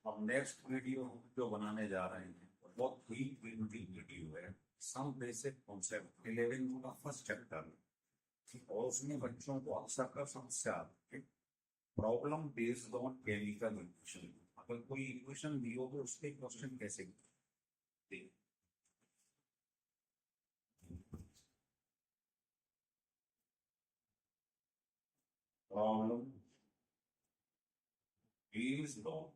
अब next video जो बनाने जा रहे हैं वो बहुत ही क्विक वीडियो है। सम बेसिक कॉन्सेप्ट 11th का फर्स्ट चैप्टर और उसमें बच्चों को अक्सर कर समस्या आती है problem based on chemical equation. अगर कोई इक्वेशन दी हो तो उसके क्वेश्चन कैसे दें। Problem based on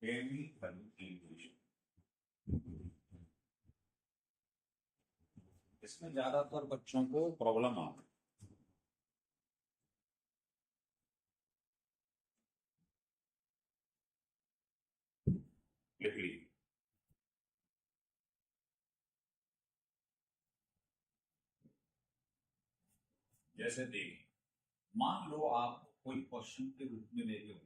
chemical equation, इसमें ज्यादातर बच्चों को प्रॉब्लम आता है। लिख लीजिए। जैसे देखिए, मान लो आपको कोई क्वेश्चन के रूप में लेके बोला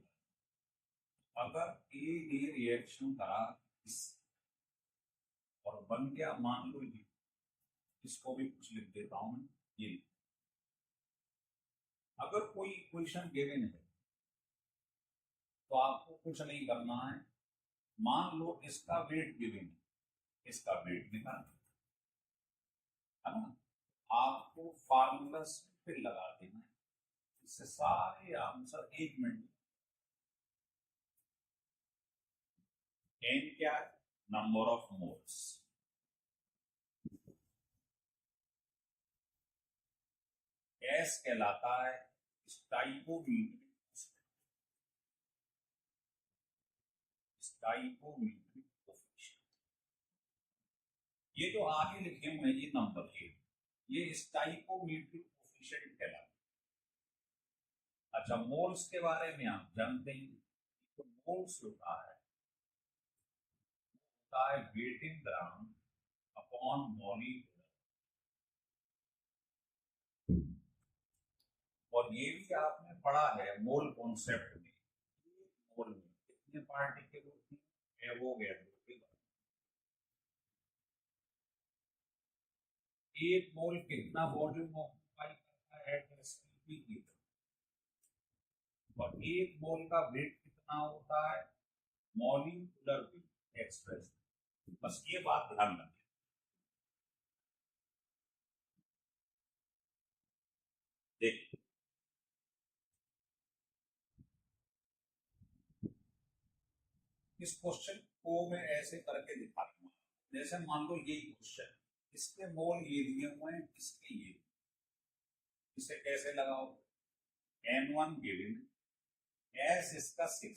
अगर ए रिएक्शन करा इस और बन गया मान लो ये, इसको भी कुछ लिख देता हूं मैं ये। अगर कोई इक्वेशन गिवन है तो आपको कुछ नहीं करना है। मान लो इसका वेट गिवन है, इसका वेट निकालना है ना। आपको फार्मूला फिर लगा देना है, इससे सारे आंसर 1 मिनट। एन क्या है? Number of moles. एस कहलाता है स्टाइकोमीट्रिक कोफिशिएंट। ये जो आगे लिखे हुए हैं ये नंबर ये स्टाइकोमीट्रिक कोफिशिएंट कहलाता है। अच्छा, मोल्स के बारे में आप जानते हैं तो मोल्स होता है वेट इन ग्राम अपॉन मॉलिक्यूल। और ये भी आपने पढ़ा है मोल कॉन्सेप्ट में। मोल में कितने पार्टिकल होती है? वो गया एक मोल कितना वॉल्यूम ऑक्यूपाई करता है एट रेस्पेक्टिव हीट, और एक मोल का वेट कितना होता है मॉलिक्यूलर वेट एक्सप्रेस। बस ये बात ध्यान रखें। देखिए, इस क्वेश्चन को मैं ऐसे करके दिखा दूंगा। जैसे मान लो ये क्वेश्चन, इसके मोल ये दिए हुए हैं, इसके ये, इसे कैसे लगाओ? N1 गिवन, एस इसका 6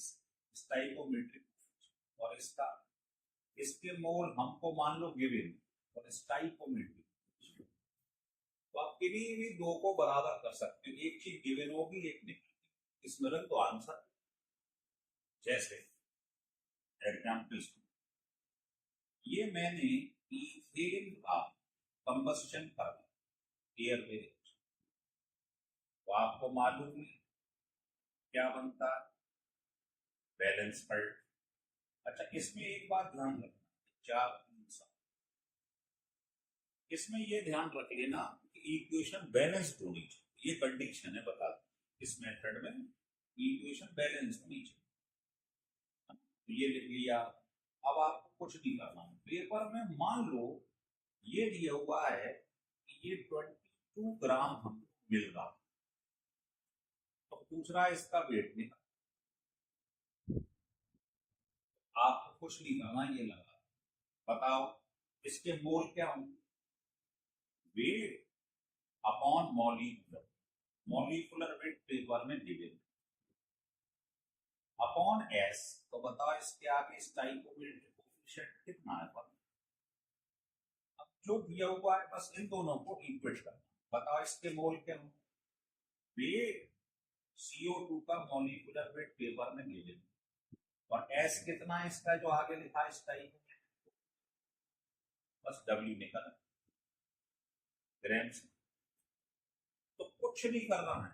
स्टाइकोमेट्रिक, और इसका इसके मोल हमको मान लो गिवन और स्टाइकोमेट्रिक। तो आप किन्हीं भी दो को बराबर कर सकते हो, एक चीज गिवन होगी एक नहीं, इसमें रख दो आंसर। जैसे एग्जाम्पल्स, ये मैंने ईथेन का कंबस्शन कर एयर में, तो आपको मालूम है क्या बनता है? बैलेंस पर। अच्छा, इसमें एक बात ध्यान रखना, 4 3 7, इसमें ये ध्यान रख लेना कि इक्वेशन बैलेंस्ड होनी चाहिए। ये कंडीशन है, बता दो इस मेथड में इक्वेशन बैलेंस होनी चाहिए। तो ये लिख लिया। अब आपको कुछ नहीं करना, पेपर में मान लो ये दिया हुआ है कि ये 22 ग्राम हमको मिल रहा, तो पूछ रहा है इसका वेट निकाल। आपको कुछ नहीं करना, ये लगा बताओ इसके मोल क्या होंगे? Wait upon molecular, molecular weight paper में गिवन अपॉन एस। तो बताओ इसके आगे स्टाइकोमेट्रिक कोफिशिएंट कितना है? अब जो दिया हुआ है बस इन दोनों को इक्वेट करना। बताओ इसके मोल क्या होंगे? वेट CO2 का मॉलिक्यूलर वेट पेपर में गिवन, और एस कितना है इसका जो आगे लिखा है स्टाइकोमेट्रिक, बस W निकल ग्राम्स। तो कुछ नहीं करना है,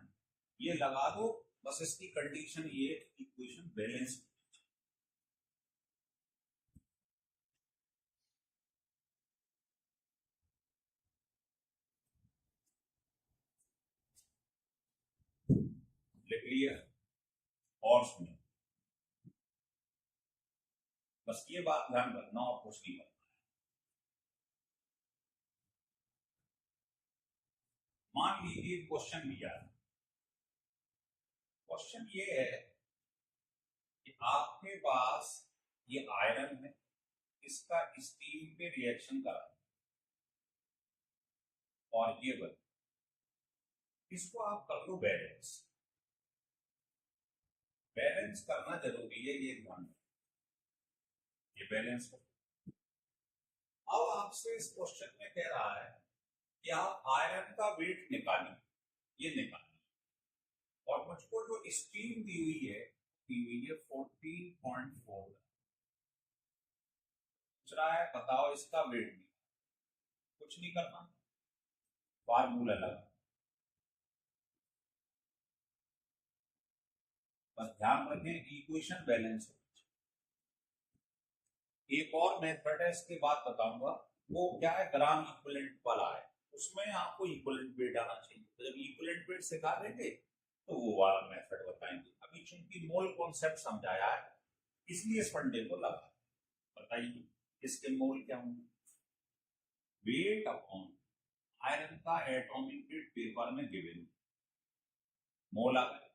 ये लगा दो। बस इसकी कंडीशन ये इक्वेशन बैलेंस। लिख लिया। और सुनिए, बस ये बात ध्यान रखना और कुछ नहीं करना। मान लीजिए क्वेश्चन लिया है, क्वेश्चन ये है कि आपके पास ये आयरन है, इसका स्टीम पे रिएक्शन करा और ये बन, इसको आप कर लो बैलेंस। बैलेंस करना जरूरी है, ये ध्यान रखना, ये बैलेंस कर। अब आपसे इस क्वेश्चन में कह रहा है कि आप आयरन का वेट निकालिए, ये निकालिए, और मुझको जो स्टीम दी हुई है 14.4। पूछ रहा है बताओ इसका वेट नहीं, कुछ नहीं करना, फार्मूला लगा, बस ध्यान रखें इक्वेशन बैलेंस हो। एक और मेथड है, इसके बाद बताऊंगा, वो क्या है, ग्राम इक्विवेलेंट वाला है, उसमें आपको इक्विवेलेंट वेट आना चाहिए। तो जब इक्विवेलेंट वेट सिखा देंगे तो वो वाला मेथड बताएंगे। अभी चूंकि मोल कॉन्सेप्ट समझाया है इसलिए इस फंडे को लगा। बताइए इसके मोल क्या होंगे, वेट अपॉन आयरन का एटॉमिक वेट पेपर में गिवन, मोल आ गया,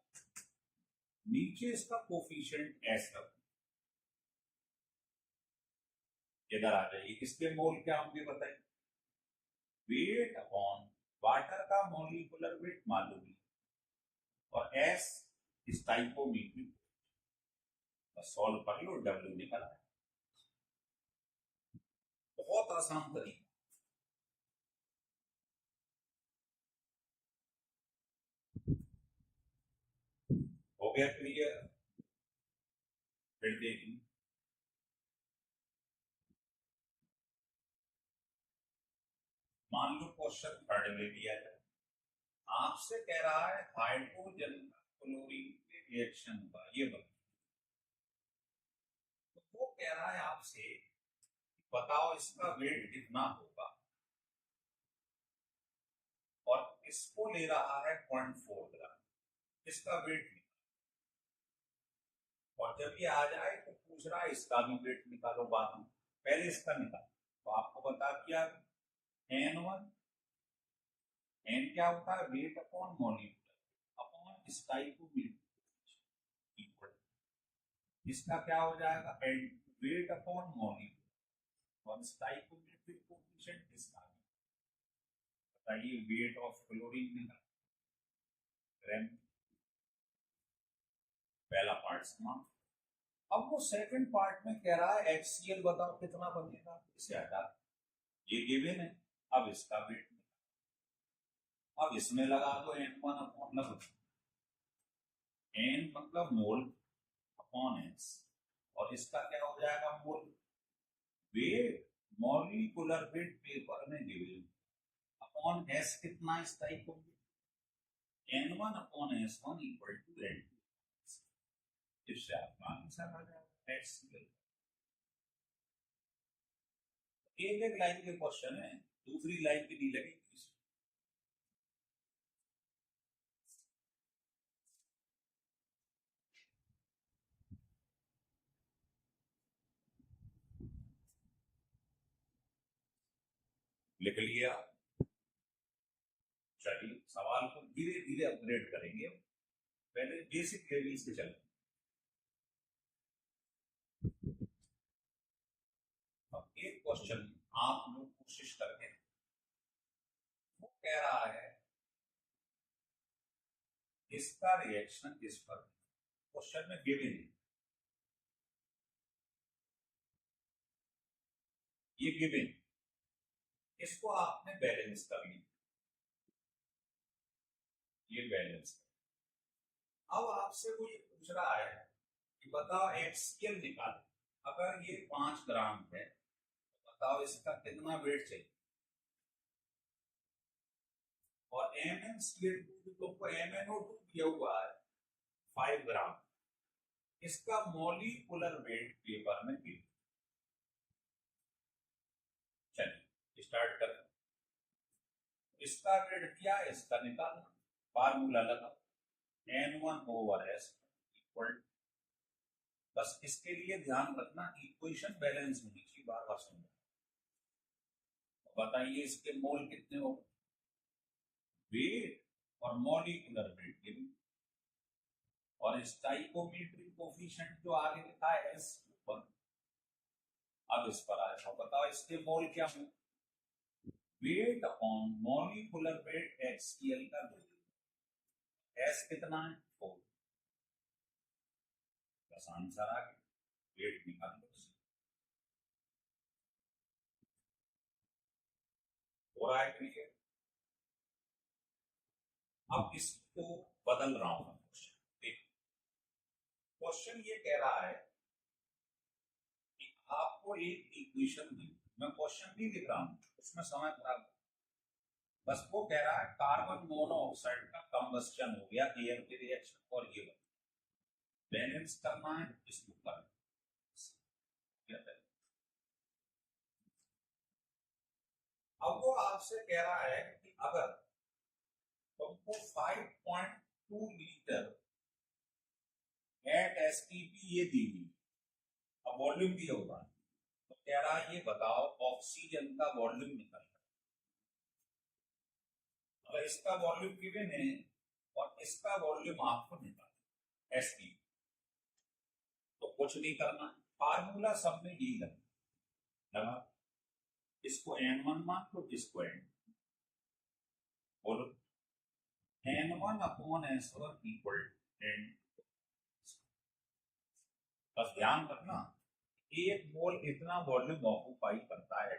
नीचे इसका कोफिशिएंट एस रखो, इधर आ जाइए, इसके मोल क्या होंगे बताइए, वेट अपॉन वाटर का मॉलिक्यूलर वेट मालूम है और एस स्टाइकोमीट्रिक, बस सॉल्व कर लो, डब्ल्यू निकला है। बहुत आसान तरीका। हो गया क्लियर, फिर देखिए, मान लो क्वेश्चन थर्ड में दिया जाए, आपसे कह रहा है हाइड्रोजन का क्लोरीन के रिएक्शन का ये बता, तो वो कह रहा है आपसे बताओ इसका वेट कितना होगा, और इसको ले रहा है 0.4 ग्राम, इसका वेट निकालो, और जब ये आ जाए तो पूछ रहा है इसका भी वेट निकालो बाद में, पहले इसका निकालो। तो आपको बता दिया N1, N क्या होता है, weight upon molecular upon stoichiometric equal, इसका क्या हो जाएगा, वेट अपॉन मॉलिक्यूलर और स्टाइकोमीट्रिक कोएफिशिएंट इसका, बताइए वेट ऑफ क्लोरीन निकाल, ग्राम, पहला पार्ट समाप्त। अब वो सेकंड पार्ट में कह रहा है HCl बताओ कितना बनेगा, इसे हटा, ये गिवन है, अब इसका वेट, अब इसमें लगा दो N1 अपॉन N मतलब मोल अपॉन S, और इसका क्या हो जाएगा, मोल, वेट मॉलिक्यूलर वेट पेपर में गिवन अपॉन S कितना स्टाइकोमीट्रिक, N1 upon S1 equal to N2, इससे आपका आंसर आ जाएगा HCl। एक एक लाइन के क्वेश्चन है, दूसरी लाइन की नहीं लगेगी। लिख लिया, चलिए सवाल को धीरे धीरे अपग्रेड करेंगे, पहले बेसिक लेवल से चलें। अब एक क्वेश्चन आप लोग कोशिश करके, वो कह रहा है इसका रिएक्शन इस पर, क्वेश्चन में गिवन है, ये गिवन, इसको आपने बैलेंस कर लिया, ये बैलेंस। अब आपसे वो ये पूछ रहा है कि बताओ HCl निकाल, अगर ये 5 ग्राम है तो बताओ इसका कितना वेट चाहिए, और MnCl2 तुमको MnO2 दिया हुआ है 5 ग्राम, इसका मॉलिक्यूलर वेट पेपर में गिवन। चलिए स्टार्ट कर, इसका वेट दिया है, इसका निकालना, फार्मूला लगा N1 ओवर S इक्वल, बस इसके लिए ध्यान रखना इक्वेशन बैलेंस होनी चाहिए, बार बार समझो। बताइए इसके मोल कितने हो, वेट और मॉलिक्यूलर वेट गिवन, और स्टाइकोमेट्रिक कोफिशिएंट जो आगे लिखा है एस ऊपर। अब इस पर आया, बताओ इसके मोल क्या हो, wait upon molecular weight HCl का एस कितना है 4, बस आंसर आ गया, वेट निकाल लो। हो रहा है क्लियर। अब इसको बदल रहा हूं क्वेश्चन, क्वेश्चन ये कह रहा है कि आपको एक इक्वेशन दी, मैं क्वेश्चन नहीं लिख रहा हूं उसमें समय खराब, बस वो कह रहा है कार्बन मोनोऑक्साइड का कंबस्शन हो गया एयर के रिएक्शन और ये बैलेंस करना है, इसको करना है। अब वो आपसे कह रहा है कि अगर तुमको 5.2 लीटर एट एसटीपी ये दी हुई, अब वॉल्यूम दिया होगा, तो कह रहा है ये बताओ ऑक्सीजन का वॉल्यूम निकल, अगर इसका वॉल्यूम गिवन है और इसका वॉल्यूम आपको निकालना एसटीपी, तो कुछ नहीं करना, फार्मूला सब में यही लगा, इसको N1 मान लो, इसको N बोलो, N1 upon S1 equal N। बस ध्यान रखना एक मोल इतना वॉल्यूम ऑक्यूपाई करता है,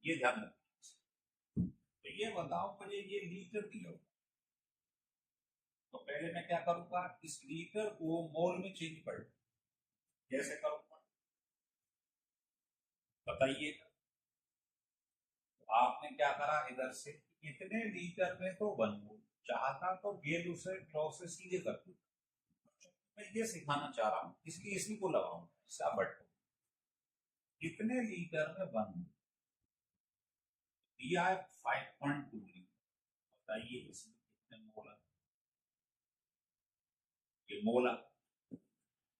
ये ध्यान रखना। तो ये बताओ मुझे ये लीटर दिया, तो पहले मैं क्या करूंगा, इस लीटर को मोल में चेंज कर, कैसे करूंगा बताइए। आपने क्या करा, इधर से इतने लीटर में तो बन गो, चाहता तो गेल उसे लॉ से सीधे कर दू, मैं ये सिखाना चाह रहा हूं इसलिए इसी को लगाऊंगा, बट कितने लीटर में बन दिया है 5.2 लीटर, बताइए इसमें कितने मोल है, ये मोल।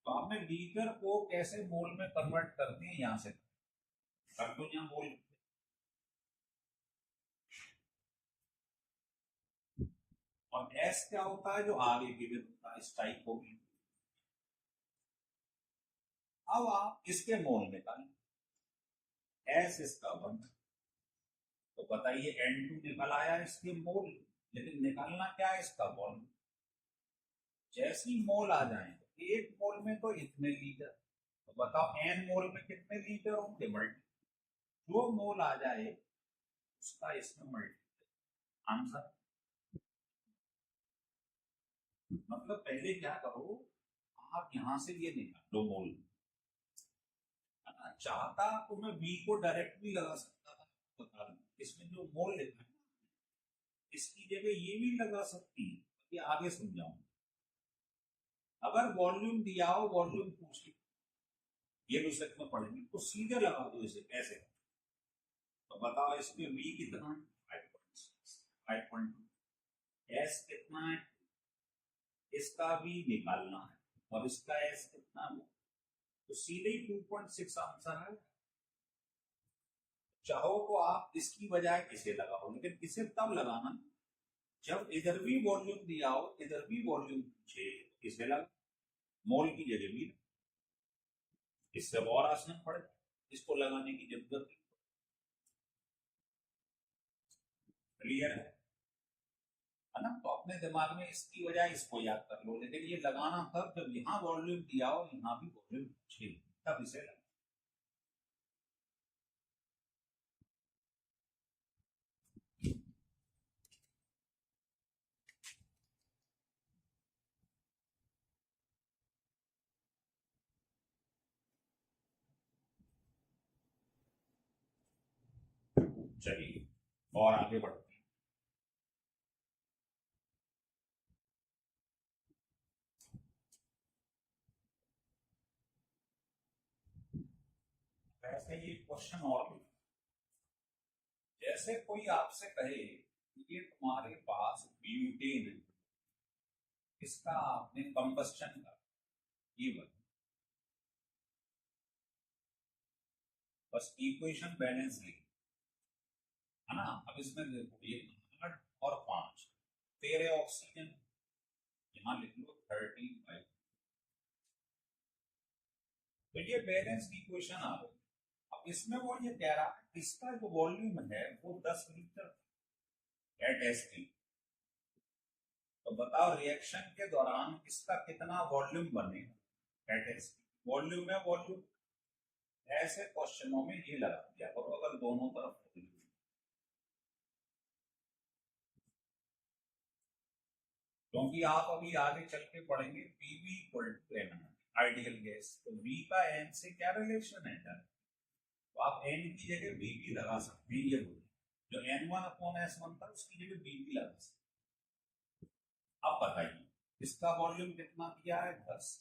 तो आपने लीटर को कैसे मोल में कन्वर्ट करते हैं, यहां से कर दो, यहाँ मोल, और एस क्या होता है जो आगे गिवन होता है, इस टाइप होगी। अब आप इसके मोल निकालें, एस इसका 1, तो बताइए N2 निकल आया इसके मोल, लेकिन निकालना क्या है इसका मोल, जैसे ही मोल आ जाए, एक मोल में तो इतने लीटर, तो बताओ N मोल में कितने लीटर होंगे, मल्टी, जो मोल आ जाए उसका इसमें मल्टी आंसर। मतलब पहले क्या करो, आप यहां से ये निकाल लो मोल, चाहता तो मैं बी को डायरेक्ट भी लगा सकता था, बता दूं इसमें जो मोल लिखा है इसकी जगह ये भी लगा सकती है, ये आगे समझाऊं। अगर वॉल्यूम दिया हो, वॉल्यूम पूछ ये दूसरे में पढ़ेंगे, तो सीधे लगा दो इसे ऐसे, तो बताओ इसमें बी कितना है 5.2, एस कितना है, इसका भी निकालना है, और इसका एस कितना है, तो सीधे ही 2.6 आंसर है। चाहो तो आप इसकी बजाय इसे लगाओ, लेकिन इसे तब लगाना जब इधर भी वॉल्यूम दिया हो, इधर भी वॉल्यूम पूछे, इसे लगा, मोल की जगह भी, इससे और आसान पड़े, इसको लगाने की जरूरत नहीं। क्लियर है ना, तो अपने दिमाग में इसकी बजाय इसको याद कर लो, लेकिन ये लगाना तब जब यहाँ वॉल्यूम दिया हो, यहाँ भी वॉल्यूम पूछे, तब इसे लगा। चलिए और आगे बढ़ते हैं। ऐसे ये क्वेश्चन और भी, जैसे कोई आपसे कहे ये तुम्हारे पास ब्यूटेन है, इसका आपने कंबस्शन कर, ये बन, बस इक्वेशन बैलेंस लिख, है ना। अब इसमें देखो ये 8 और 5, 13 ऑक्सीजन, यहां लिख लो 13/, तो ये बैलेंस की इक्वेशन आ गई। अब इसमें वो ये कह रहा है इसका जो वॉल्यूम है वो 10 लीटर एट एसटी, तो बताओ रिएक्शन के दौरान इसका कितना वॉल्यूम बनेगा एट एसटी। वॉल्यूम है वॉल्यूम, ऐसे क्वेश्चनों में ये लगा दिया करो अगर दोनों तरफ, क्योंकि आप अभी आगे चल के पढ़ेंगे PV equal to an ideal gas, तो वी का एन से क्या रिलेशन है, तो आप एन की जगह बी भी लगा सकते हैं, ये बोलिए जो n1/s1 था उसकी जगह बी भी लगा सकते। अब बताइए इसका वॉल्यूम कितना दिया है 10,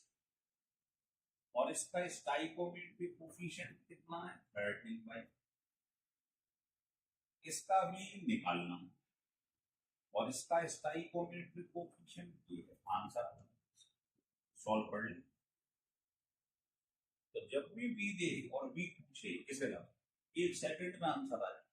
और इसका स्टाइकोमीट्रिक कोफिशिएंट कितना है 13/, इसका भी निकालना और इसका स्टाइकोमीट्रिक कोफिशिएंट ये है, आंसर सॉल्व कर ले। तो जब भी बी दे और बी पूछे किसे लगा, 1 सेकंड में आंसर आ जाए।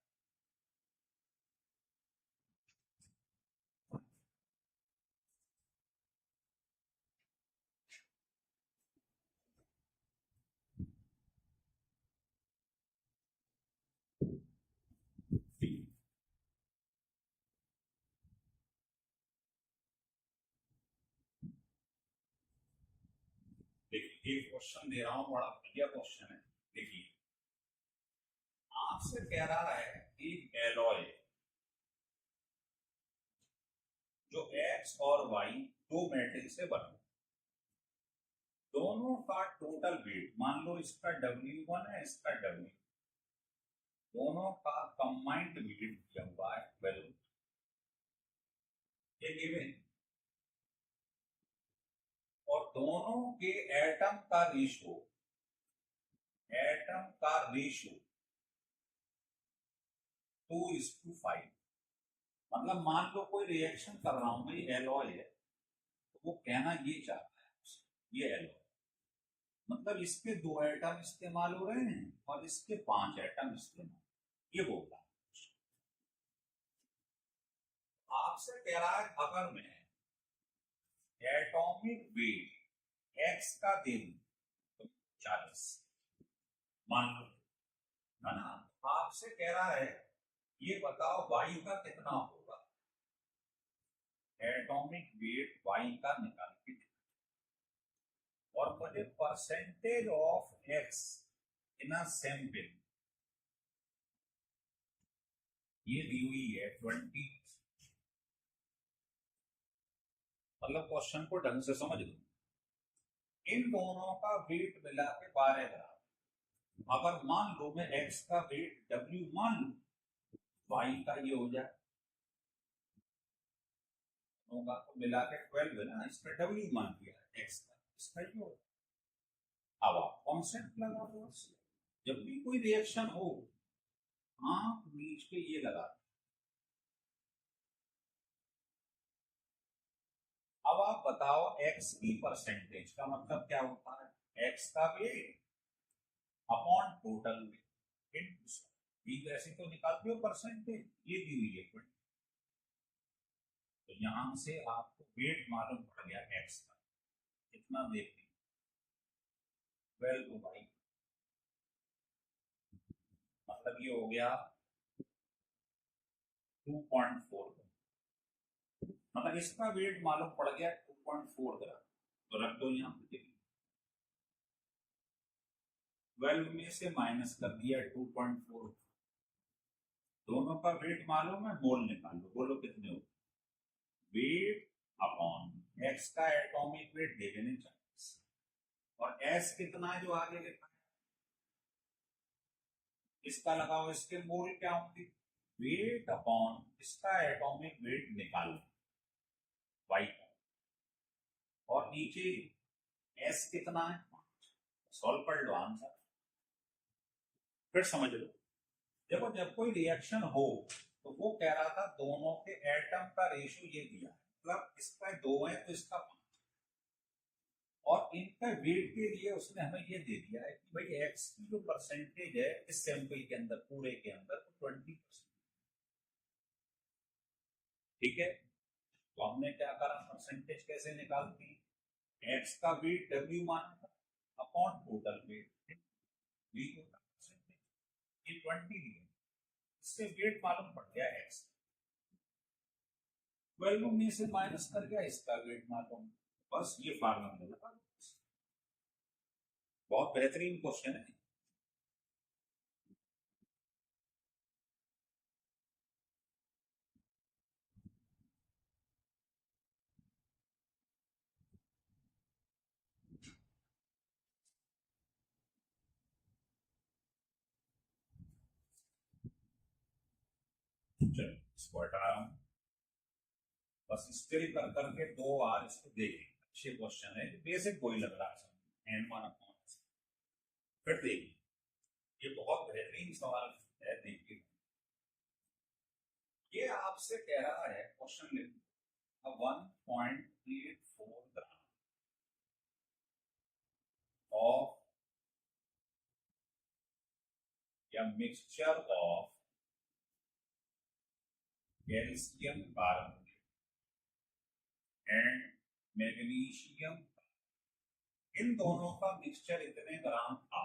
देखिए एक क्वेश्चन दे रहा हूं, बड़ा बढ़िया क्वेश्चन है। देखिए आपसे कह रहा है एक एलॉय जो एक्स और वाई दो मेटल से बना, दोनों का टोटल वेट मान लो इसका W1 है इसका W, दोनों का कंबाइंड वेट दिया हुआ है 12, ये गिवन, और दोनों के एटम का रेशियो, एटम का रेशियो 2:5, मतलब मान लो कोई रिएक्शन कर रहा हूं भाई एलॉय है, तो वो कहना ये चाहता है ये एलॉय मतलब इसके 2 एटम इस्तेमाल हो रहे हैं और इसके 5 एटम इस्तेमाल, ये बोल रहा है। आपसे कह रहा है अगर मैं एटॉमिक वेट एक्स का दे दूं तो 40 मान लो, है ना। आपसे कह रहा है ये बताओ वाई का कितना होगा, एटॉमिक वेट वाई का निकाल के, और मुझे percentage of x in a sample ये दी हुई है 20, मतलब क्वेश्चन को ढंग से समझ लो, इन दोनों का वेट मिला के 12 ग्राम, अगर मान लो मैं एक्स का वेट डब्ल्यू मान लू, वाई का ये हो जाए, होगा तो मिला के 12 है ना, इसका डब्ल्यू मान दिया एक्स का, इसका ये होगा। अब आप कॉन्सेप्ट लगा दो, जब भी कोई रिएक्शन हो आप बीच पे ये लगा, अब आप बताओ एक्स की परसेंटेज का मतलब क्या होता है, एक्स का weight upon total weight into, ऐसे तो निकालते हो परसेंटेज, ये दी हुई है 20, तो यहां से आपको वेट मालूम पड़ गया एक्स का कितना, देखिए 12/, मतलब ये हो गया 2.4, मतलब इसका वेट मालूम पड़ गया 2.4 ग्राम, तो रख दो यहाँ पे, देखिए 12 में से माइनस कर दिया 2.4, दोनों का वेट मालूम है, मोल निकाल लो, बोलो कितने हो, वेट अपॉन एक्स का एटॉमिक वेट दे देने 40, और एस कितना है जो आगे लिखा है, इसका लगाओ, इसके मोल क्या होंगे, वेट अपॉन इसका एटॉमिक वेट निकालो वाई का, और नीचे एस कितना है 5, सॉल्व कर लो आंसर, फिर समझ लो। देखो जब कोई रिएक्शन हो तो वो कह रहा था दोनों के एटम का रेशियो ये दिया है, मतलब इसका 2 है तो इसका 5, और इनका वेट के लिए उसने हमें ये दे दिया है कि भाई एक्स की जो परसेंटेज है इस सैंपल के अंदर, पूरे के अंदर, 20%। ठीक है, तो हमने क्या करा, परसेंटेज कैसे निकालते हैं, एक्स का वेट डब्ल्यू माना था अपॉन टोटल वेट वी होता परसेंटेज, ये 20 लिया, इससे वेट मालूम पड़ गया एक्स, 12 में से माइनस कर गया, इसका वेट मालूम, बस ये फार्मूला लगा। बहुत बेहतरीन क्वेश्चन है। चलो इसको हटा रहा हूं, बस स्टिल कर करके 2 बार इसको देखें, अच्छे क्वेश्चन है, बेसिक कोई लग रहा है एन वन अपॉन, फिर देखिए ये बहुत बेहतरीन सवाल है, देखिए ये आपसे कह रहा है, क्वेश्चन लिखो 1.84 ग्राम ऑफ या mixture of calcium carbonate and magnesium, इन दोनों का मिक्सचर इतने ग्राम था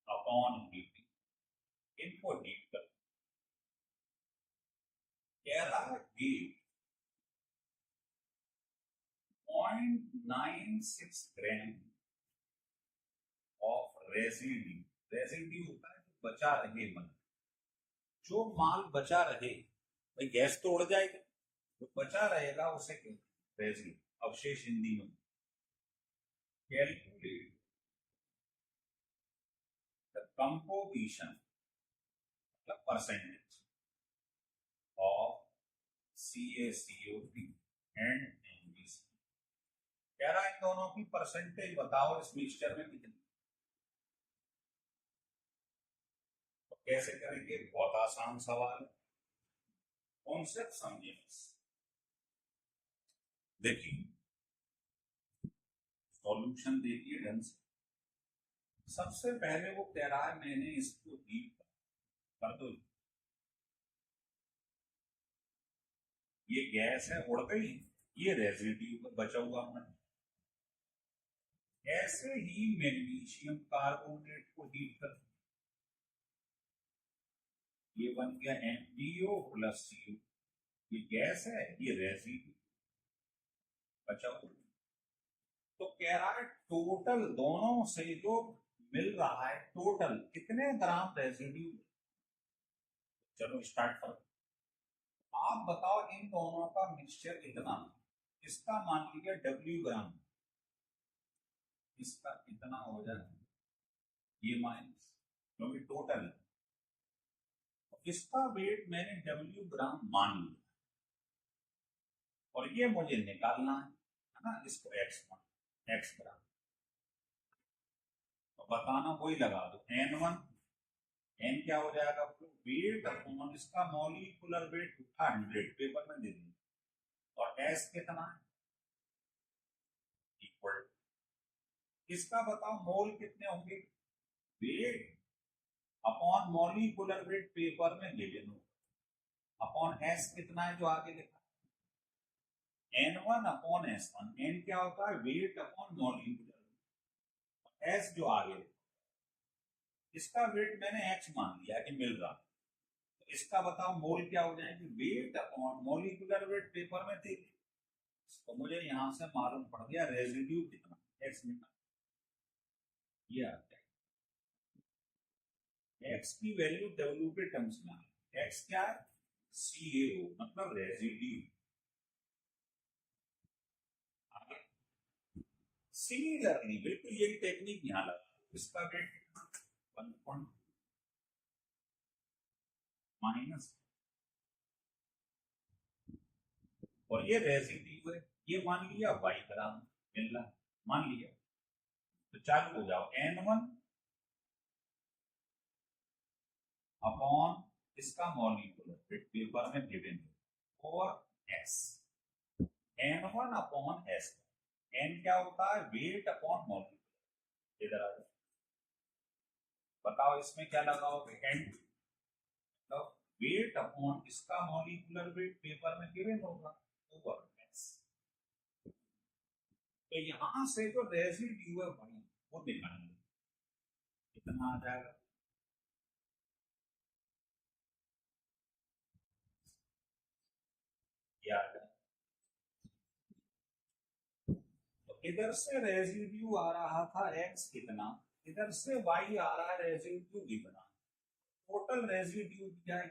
अपॉन हीटिंग, इनको हीट कर, कह रहा है weight 0.96 gram of residue, residue होता है जो बचा रहे, मन जो माल बचा रहे, भाई गैस तो उड़ जाएगा, जो बचा रहेगा उसे कहते हैं रेसिड्यू, अवशेष हिंदी में। कैलकुलेट द कंपोजिशन मतलब percentage of CaCO3 and NBC, कह रहा है इन दोनों की परसेंटेज बताओ इस मिक्सचर में कितनी, तो कैसे करेंगे, बहुत आसान सवाल है, कॉन्सेप्ट समझिए बस। देखिए सॉल्यूशन देखिए ढंग से, सबसे पहले वो कह रहा है मैंने इसको हीट कर दो, ये गैस है उड़ गई, ये रेसिड्यू बचा हुआ मन, ऐसे ही मैग्नीशियम कार्बोनेट को हीट कर, ये बन गया MgO प्लस CO, ये गैस है, ये रेसिड्यू बचा हुआ, तो कह रहा है टोटल दोनों से जो मिल रहा है टोटल कितने ग्राम रेसिड्यू, चलो स्टार्ट करो, आप बताओ इन दोनों का मिक्सचर कितना, इसका मान लीजिए W ग्राम, इसका कितना हो जाए, ये माइनस, क्योंकि टोटल है, इसका वेट मैंने W ग्राम मान लिया और ये मुझे निकालना है ना, इसको x ग्राम, तो बताना वही लगा दो, N1, N क्या हो जाएगा, वेट अपॉन इसका मॉलिक्यूलर वेट था 100, पेपर में दे देंगे, और S कितना है, इक्वल, इसका बताओ मोल कितने होंगे, wait upon molecular weight paper में गिवन हो, अपॉन S कितना है जो आगे लिखा, N1 अपॉन S1, N क्या होता है वेट अपॉन मॉलिक्यूलर, S जो आगे लिखा, इसका वेट मैंने X मान लिया कि मिल रहा, तो इसका बताओ मोल क्या हो जाएंगे, wait upon molecular weight paper में थी, तो मुझे यहां से मालूम पड़ गया रेसिड्यू कितना, X निकाल, ये आता है X की वैल्यू W के टर्म्स में, X क्या है CaO मतलब रेसिड्यू, सिमिलरली बिल्कुल यही टेक्निक यहां लगा, इसका वेट कितना 1 माइनस, और ये रेसिड्यू है, ये मान लिया y ग्राम मिल रहा, मान लिया, तो चालू हो जाओ, N1 अपॉन इसका मॉलिक्यूलर वेट पेपर में गिवन और S, N1 upon S, n क्या होता है? Weight upon molecule. इधर आ जाओ, बताओ इसमें क्या लगाओगे? एन मतलब वेट अपॉन इसका मॉलिक्यूलर वेट पेपर में गिवन होगा ओवर एस। तो यहां से जो रेसिड्यू है भाई वो निकालेंगे, कितना आ जाएगा? क्या आ जाएगा? तो इधर से रेसिड्यू आ रहा था एक्स कितना, इधर से वाई आ रहा है रेसिड्यू कितना, टोटल रेसिड्यू क्या है?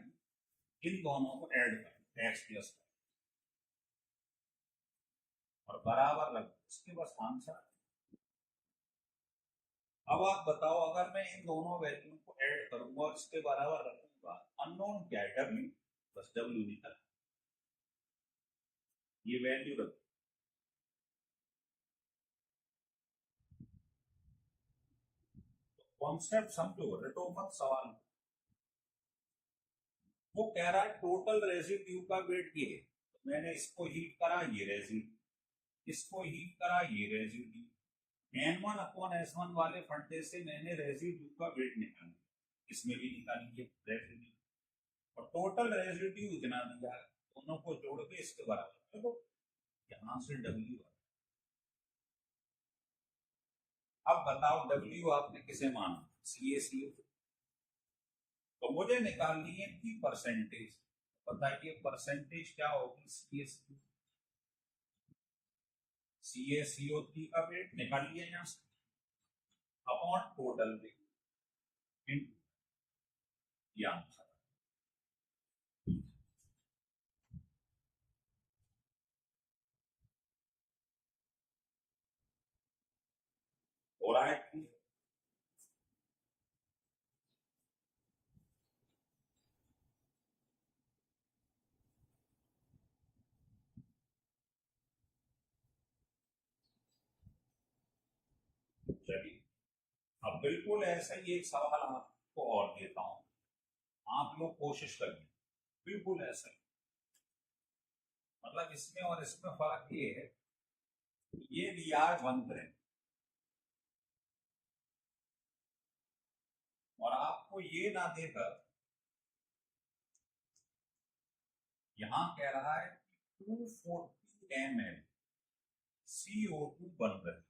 इन दोनों को ऐड कर एक्स प्लस और बराबर रख, इसके बस आंसर। अब आप बताओ, अगर मैं इन दोनों वैल्यू को ऐड करूंगा और इसके बराबर रखूंगा, अननोन क्या है? डब्ल्यू, बस डब्ल्यू निकल, ये वैल्यू रख। कॉन्सेप्ट समझो, रटो मत सवाल। वो कह रहा है टोटल रेसिड्यू का वेट ये है, तो मैंने इसको हीट करा, ये रेसिड्यू, इसको हीट करा, ये रेसिड्यू, n1 अपॉन s1 वाले फंडे से मैंने रेसिड्यू का वेट निकाला, इसमें भी निकालिए रेसिड्यू, और टोटल रेसिड्यू इतना दिया है, दोनों को जोड़ के इसके बराबर देखो, यहां से W। अब बताओ W आपने किसे माना? CaCO। तो मुझे निकालनी है कि परसेंटेज, बताइए परसेंटेज क्या होगी? CaCO3 का वेट निकाल लिया यहां से अपॉन टोटल वेट या हो रहा है कि चलिए, अब बिल्कुल ऐसा ही एक सवाल आपको और देता हूं, आप लोग कोशिश करिए, बिल्कुल ऐसा ही। मतलब इसमें और इसमें फर्क ये है, ये दिया है 1 ग्राम और आपको ये ना देकर यहां कह रहा है कि 240 ml CO2 बन रही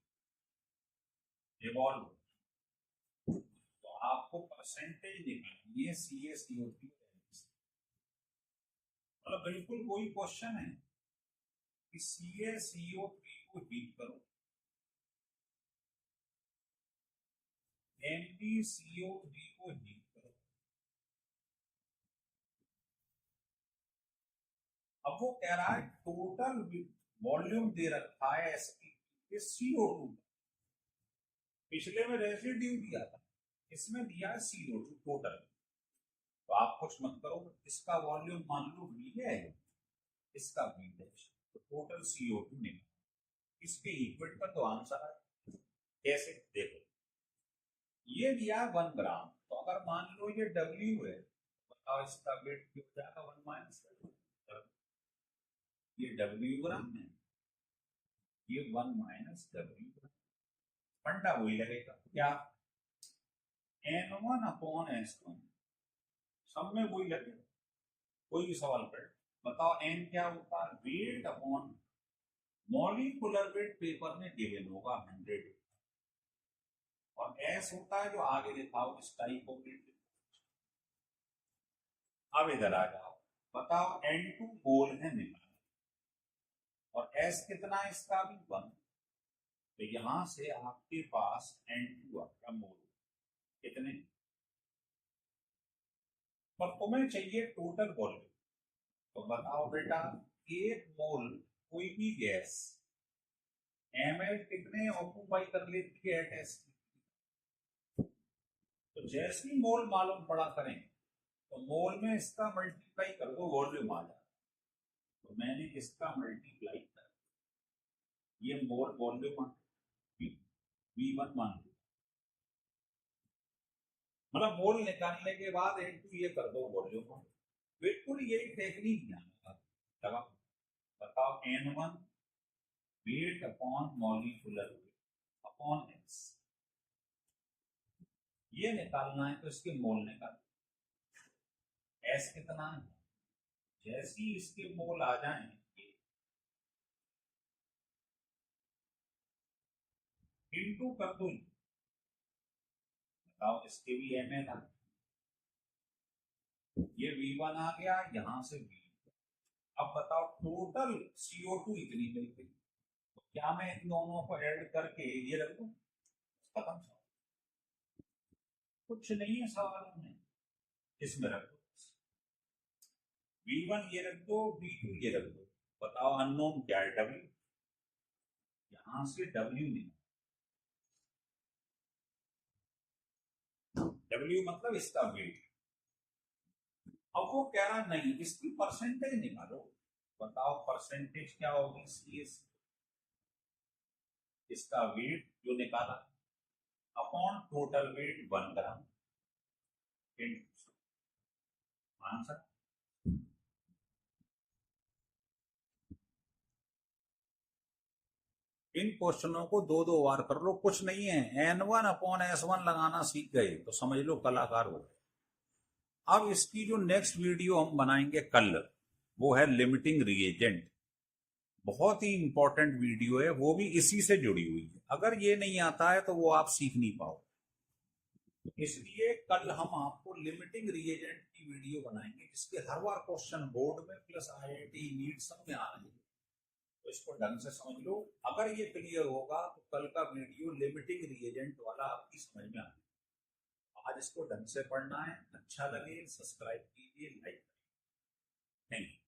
इवॉल्व, तो आपको परसेंटेज निकालनी है CaCO3। मतलब बिल्कुल कोई क्वेश्चन है कि CaCO3 को हीट करो, MgCO3 को हीट करो, अब वो कह रहा है टोटल वॉल्यूम दे रखा है इसकी CO2, पिछले में रेसिड्यू दिया था, इसमें दिया है CO2 टोटल। तो आप कुछ मत करो, इसका वॉल्यूम मान लो V है, इसका V है, तो टोटल CO2 निकला, इसके इक्वेट पर तो आंसर है। कैसे? देखो, ये दिया 1 ग्राम, तो अगर मान लो ये W है, बताओ इसका वेट क्यों जाएगा 1 माइनस, ये W ग्राम है, ये 1 माइनस W ग्राम, फंडा वही लगेगा क्या? N1 अपॉन S1, सब में वही लगेगा, कोई भी सवाल पर। बताओ N क्या होता है? Weight upon molecular weight paper में गिवन होगा 100, और S होता है जो आगे लिखा हो इस टाइप को वेट। अब इधर आ जाओ, बताओ N2 मोल है निकाल, और S कितना है इसका भी 1, तो यहां से आपके पास N2 आपका मोल कितने, पर तुम्हें चाहिए टोटल वॉल्यूम। तो बताओ बेटा, एक मोल कोई भी गैस ml कितने ऑक्यूपाई कर लेती है एट एस, तो जैसे ही मोल मालूम पड़ा करें तो मोल में इसका मल्टीप्लाई कर दो, वॉल्यूम आ जाए, तो मैंने इसका मल्टीप्लाई कर, ये मोल वॉल्यूम V1 मान लो, मतलब मोल निकालने के बाद इनटू ये कर दो वॉल्यूम, बिल्कुल यही टेक्निक ध्यान लगा। बताओ N1 wait upon molecular weight upon x, ये निकालना है तो इसके मोल निकाल। एस कितना है, जैसे ही इसके मोल आ जाएंगे इनटू कर दो, बताओ इसके भी एम एल आ, ये V1 आ गया, यहां से V, अब बताओ टोटल CO2 इतनी मिल गई, तो क्या मैं इन दोनों को ऐड करके ये रख दूं, खत्म सवाल। कुछ नहीं है सवाल में, इसमें रख दो, V1 ये रख दो, V2 ये रख दो, बताओ अननोन क्या है, W, यहां से W निकाल, W मतलब इसका वेट। अब वो कह रहा नहीं इसकी परसेंटेज निकालो, बताओ परसेंटेज क्या होगी, CS, इसका वेट जो निकाला अपॉन टोटल वेट 1 ग्राम, आंसर। इन क्वेश्चनों को दो दो बार कर लो, कुछ नहीं है, N1/S1 लगाना सीख गए तो समझ लो कलाकार हो गए। अब इसकी जो नेक्स्ट वीडियो हम बनाएंगे कल, वो है लिमिटिंग रिएजेंट, बहुत ही इंपॉर्टेंट वीडियो है, वो भी इसी से जुड़ी हुई है, अगर ये नहीं आता है तो वो आप सीख नहीं पाओ, इसलिए कल हम आपको लिमिटिंग रिएजेंट की वीडियो बनाएंगे, जिसके हर बार क्वेश्चन बोर्ड में प्लस IIT नीट सब में आ रहे हैं, तो इसको ढंग से समझ लो। अगर ये क्लियर होगा तो कल का वीडियो लिमिटिंग रिएजेंट वाला आपकी समझ में आ जाएगा। आज इसको ढंग से पढ़ना है, अच्छा लगे सब्सक्राइब कीजिए, लाइक करिए, थैंक यू।